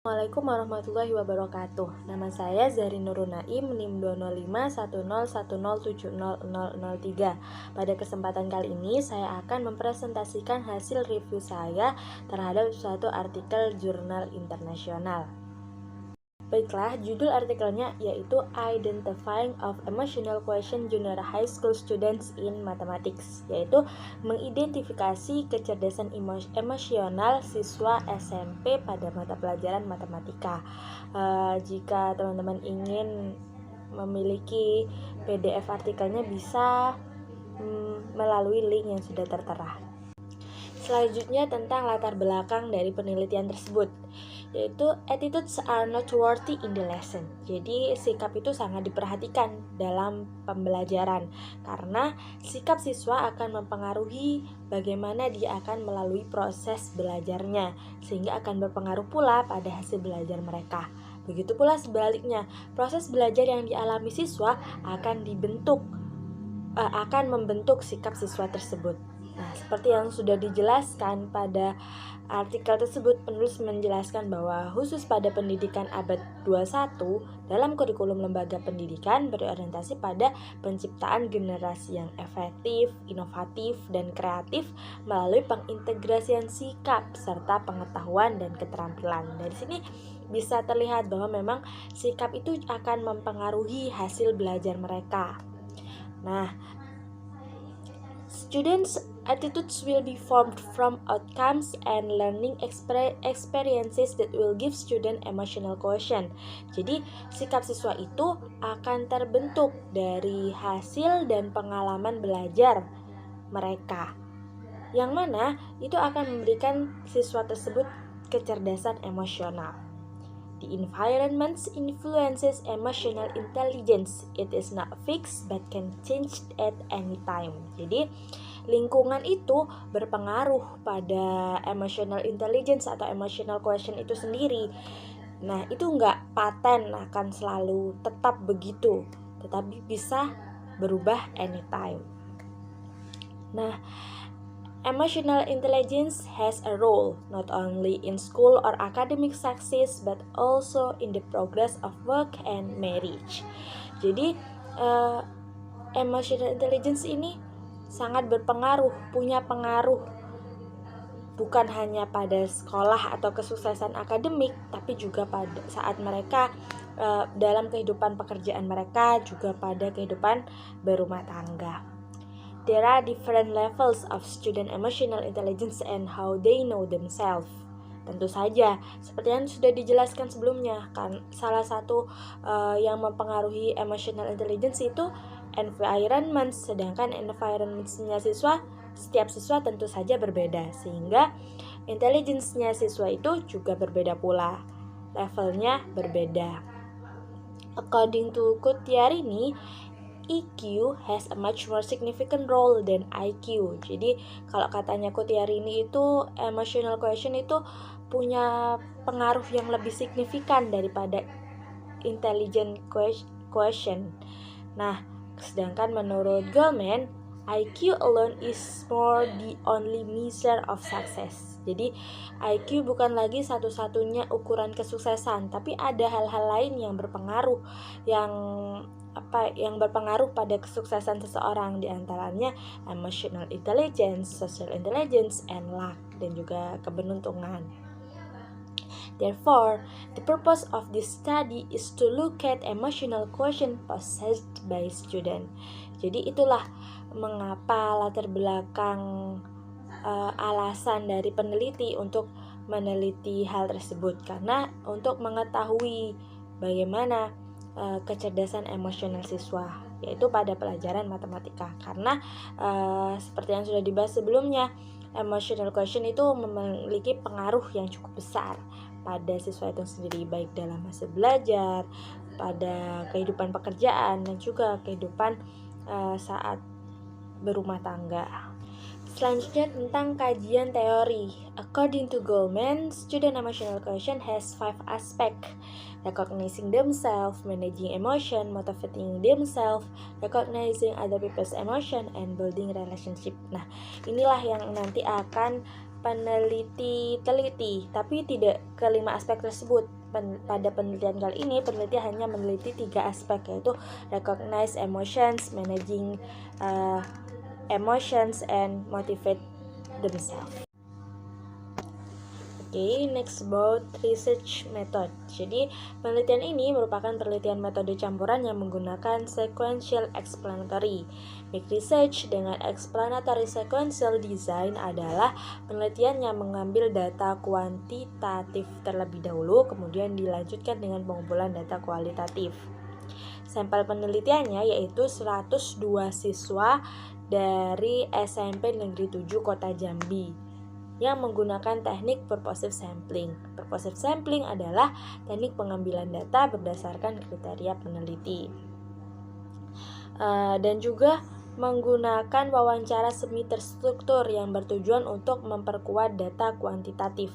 Assalamualaikum warahmatullahi wabarakatuh. Nama saya Zahri Nurul Naim, NIM 2051010700003. Pada kesempatan kali ini saya akan mempresentasikan hasil review saya terhadap suatu artikel jurnal internasional. Baiklah, judul artikelnya yaitu Identifying of Emotional Quotient Junior High School Students in Mathematics, yaitu mengidentifikasi kecerdasan emosional siswa SMP pada mata pelajaran matematika. Jika teman-teman ingin memiliki PDF artikelnya bisa melalui link yang sudah tertera. Selanjutnya tentang latar belakang dari penelitian tersebut, yaitu attitudes are noteworthy in the lesson. Jadi sikap itu sangat diperhatikan dalam pembelajaran karena sikap siswa akan mempengaruhi bagaimana dia akan melalui proses belajarnya, sehingga akan berpengaruh pula pada hasil belajar mereka. Begitu pula sebaliknya, proses belajar yang dialami siswa akan membentuk sikap siswa tersebut. Nah, seperti yang sudah dijelaskan pada artikel tersebut, penulis menjelaskan bahwa khusus pada pendidikan abad 21, dalam kurikulum lembaga pendidikan berorientasi pada penciptaan generasi yang efektif, inovatif, dan kreatif melalui pengintegrasian sikap serta pengetahuan dan keterampilan. Dari sini bisa terlihat bahwa memang sikap itu akan mempengaruhi hasil belajar mereka. Nah, students' attitudes will be formed from outcomes and learning experiences that will give student emotional quotient. Jadi, sikap siswa itu akan terbentuk dari hasil dan pengalaman belajar mereka, yang mana itu akan memberikan siswa tersebut kecerdasan emosional. The environment influences emotional intelligence. It is not fixed but can change at any time. Jadi, lingkungan itu berpengaruh pada emotional intelligence atau emotional quotient itu sendiri. Nah, itu nggak paten akan selalu tetap begitu, tetapi bisa berubah anytime. Nah, emotional intelligence has a role not only in school or academic success but also in the progress of work and marriage. Jadi emotional intelligence ini sangat berpengaruh, punya pengaruh bukan hanya pada sekolah atau kesuksesan akademik, tapi juga pada saat mereka dalam kehidupan pekerjaan mereka, juga pada kehidupan berumah tangga. There are different levels of student emotional intelligence and how they know themselves. Tentu saja, seperti yang sudah dijelaskan sebelumnya, kan salah satu yang mempengaruhi emotional intelligence itu environment, sedangkan environment-nya setiap siswa tentu saja berbeda, sehingga intelligence-nya siswa itu juga berbeda pula, levelnya berbeda. According to Kutiarini, EQ has a much more significant role than IQ. Jadi kalau katanya Kutiarini itu emotional quotient itu punya pengaruh yang lebih signifikan daripada intelligent quotient. Nah, sedangkan menurut Goleman, IQ alone is more the only measure of success. Jadi IQ bukan lagi satu-satunya ukuran kesuksesan, tapi ada hal-hal lain yang berpengaruh yang berpengaruh pada kesuksesan seseorang, diantaranya emotional intelligence, social intelligence, and luck, dan juga keberuntungan. Therefore, the purpose of this study is to look at emotional quotient possessed by student. Jadi itulah mengapa latar belakang alasan dari peneliti untuk meneliti hal tersebut, karena untuk mengetahui bagaimana kecerdasan emosional siswa, yaitu pada pelajaran matematika. Karena seperti yang sudah dibahas sebelumnya, emotional quotient itu memiliki pengaruh yang cukup besar pada siswa itu sendiri, baik dalam masa belajar, pada kehidupan pekerjaan, dan juga kehidupan saat berumah tangga. Selanjutnya tentang kajian teori. According to Goleman, student emotional quotient has 5 aspects: recognizing themselves, managing emotion, motivating themselves, recognizing other people's emotion, and building relationship. Nah, inilah yang nanti akan peneliti teliti, tapi tidak kelima aspek tersebut. Pada penelitian kali ini, peneliti hanya meneliti 3 aspek, yaitu recognize emotions, managing emotions, and motivate themselves. Oke, next about research method. Jadi, penelitian ini merupakan penelitian metode campuran yang menggunakan sequential explanatory. Make research dengan explanatory sequential design adalah penelitian yang mengambil data kuantitatif terlebih dahulu, kemudian dilanjutkan dengan pengumpulan data kualitatif. Sampel penelitiannya yaitu 102 siswa dari SMP Negeri 7 Kota Jambi yang menggunakan teknik purposive sampling. Purposive sampling adalah teknik pengambilan data berdasarkan kriteria peneliti. Dan juga menggunakan wawancara semi terstruktur yang bertujuan untuk memperkuat data kuantitatif.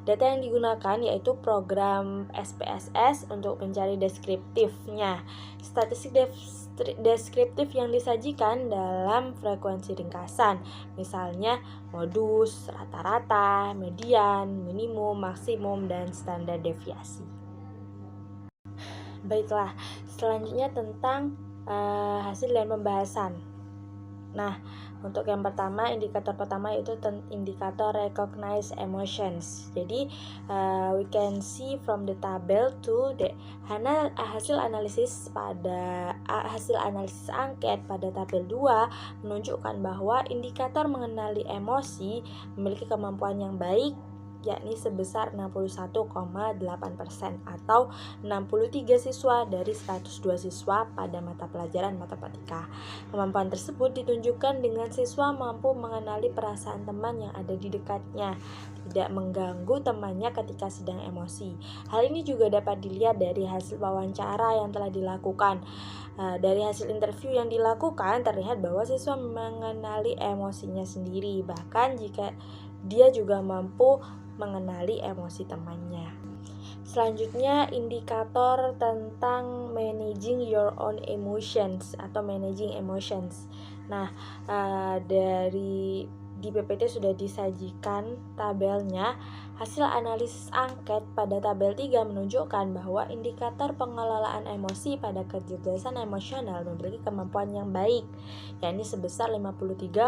Data yang digunakan yaitu program SPSS untuk mencari deskriptifnya. Statistik deskriptif yang disajikan dalam frekuensi ringkasan, misalnya modus, rata-rata, median, minimum, maksimum, dan standar deviasi. Baiklah, selanjutnya tentang hasil dan pembahasan. Nah, untuk yang pertama, indikator pertama yaitu indikator recognize emotions. Jadi, we can see from the table to the hasil analisis angket pada tabel 2 menunjukkan bahwa indikator mengenali emosi memiliki kemampuan yang baik, yakni sebesar 61,8% atau 63 siswa dari 102 siswa pada mata pelajaran matematika. Kemampuan tersebut ditunjukkan dengan siswa mampu mengenali perasaan teman yang ada di dekatnya, tidak mengganggu temannya ketika sedang emosi. Hal ini juga dapat dilihat dari hasil wawancara yang telah dilakukan. Dari hasil interview yang dilakukan terlihat bahwa siswa mengenali emosinya sendiri, bahkan jika dia juga mampu mengenali emosi temannya. Selanjutnya, indikator tentang managing your own emotions atau managing emotions. Nah, di PPT sudah disajikan tabelnya. Hasil analisis angket pada tabel 3 menunjukkan bahwa indikator pengelolaan emosi pada kecerdasan emosional memiliki kemampuan yang baik, yakni sebesar 53,9%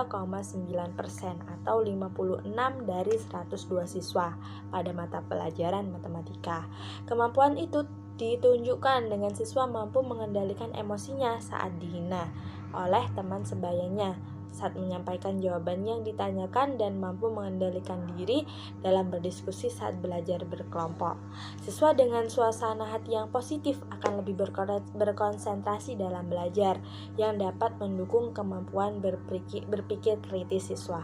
atau 56 dari 102 siswa pada mata pelajaran matematika. Kemampuan itu ditunjukkan dengan siswa mampu mengendalikan emosinya saat dihina oleh teman sebayanya, saat menyampaikan jawaban yang ditanyakan, dan mampu mengendalikan diri dalam berdiskusi saat belajar berkelompok. Siswa dengan suasana hati yang positif akan lebih berkonsentrasi dalam belajar, yang dapat mendukung kemampuan berpikir kritis siswa.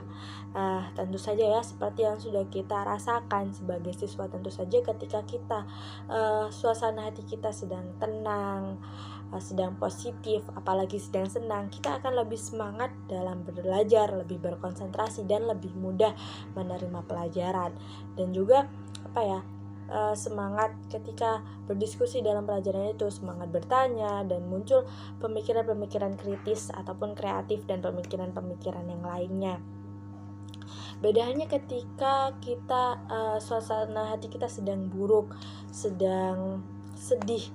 Tentu saja ya, seperti yang sudah kita rasakan sebagai siswa, tentu saja ketika kita suasana hati kita sedang tenang, sedang positif, apalagi sedang senang, kita akan lebih semangat dalam belajar, lebih berkonsentrasi, dan lebih mudah menerima pelajaran. Dan juga semangat ketika berdiskusi dalam pelajaran itu, semangat bertanya, dan muncul pemikiran-pemikiran kritis ataupun kreatif dan pemikiran-pemikiran yang lainnya. Bedanya ketika kita suasana hati kita sedang buruk, sedang sedih,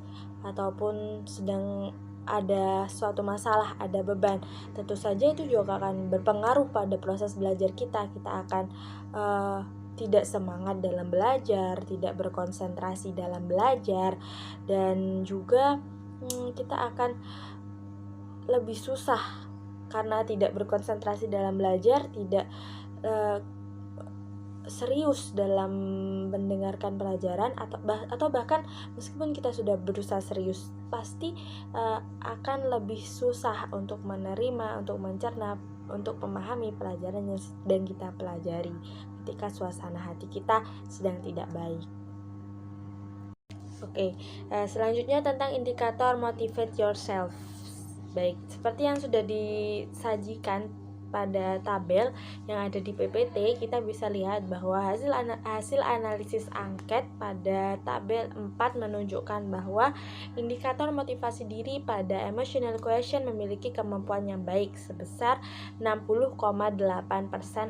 ataupun sedang ada suatu masalah, ada beban, tentu saja itu juga akan berpengaruh pada proses belajar kita. Kita akan tidak semangat dalam belajar, tidak berkonsentrasi dalam belajar, dan juga kita akan lebih susah karena tidak berkonsentrasi dalam belajar, tidak serius dalam mendengarkan pelajaran, atau bahkan meskipun kita sudah berusaha serius, pasti akan lebih susah untuk menerima, untuk mencerna, untuk memahami pelajaran yang sedang kita pelajari ketika suasana hati kita sedang tidak baik. Oke, selanjutnya tentang indikator motivate yourself. Baik, seperti yang sudah disajikan pada tabel yang ada di PPT, kita bisa lihat bahwa hasil analisis angket pada tabel 4 menunjukkan bahwa indikator motivasi diri pada emotional quotient memiliki kemampuan yang baik sebesar 60,8%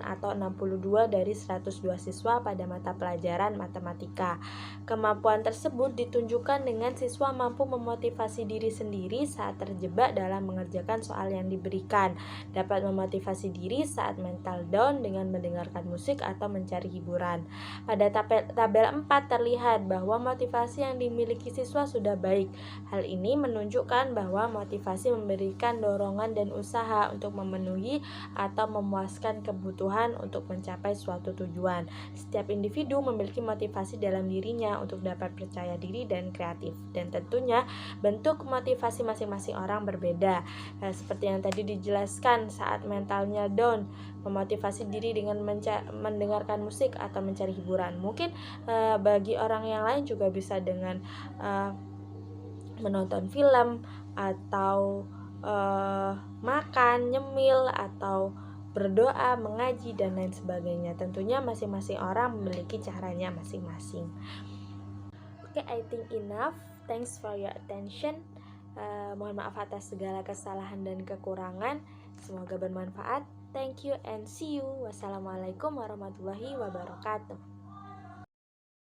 atau 62 dari 102 siswa pada mata pelajaran matematika. Kemampuan tersebut ditunjukkan dengan siswa mampu memotivasi diri sendiri saat terjebak dalam mengerjakan soal yang diberikan, dapat memotivasi diri saat mental down dengan mendengarkan musik atau mencari hiburan. Pada tabel 4 terlihat bahwa motivasi yang dimiliki siswa sudah baik. Hal ini menunjukkan bahwa motivasi memberikan dorongan dan usaha untuk memenuhi atau memuaskan kebutuhan untuk mencapai suatu tujuan. Setiap individu memiliki motivasi dalam dirinya untuk dapat percaya diri dan kreatif, dan tentunya bentuk motivasi masing-masing orang berbeda. Seperti yang tadi dijelaskan, saat mentalnya down, memotivasi diri dengan mendengarkan musik atau mencari hiburan. Mungkin bagi orang yang lain juga bisa dengan menonton film atau makan, nyemil, atau berdoa, mengaji, dan lain sebagainya. Tentunya masing-masing orang memiliki caranya masing-masing. Okay, I think enough. Thanks for your attention. Mohon maaf atas segala kesalahan dan kekurangan. Semoga bermanfaat. Thank you and see you. Wassalamualaikum warahmatullahi wabarakatuh.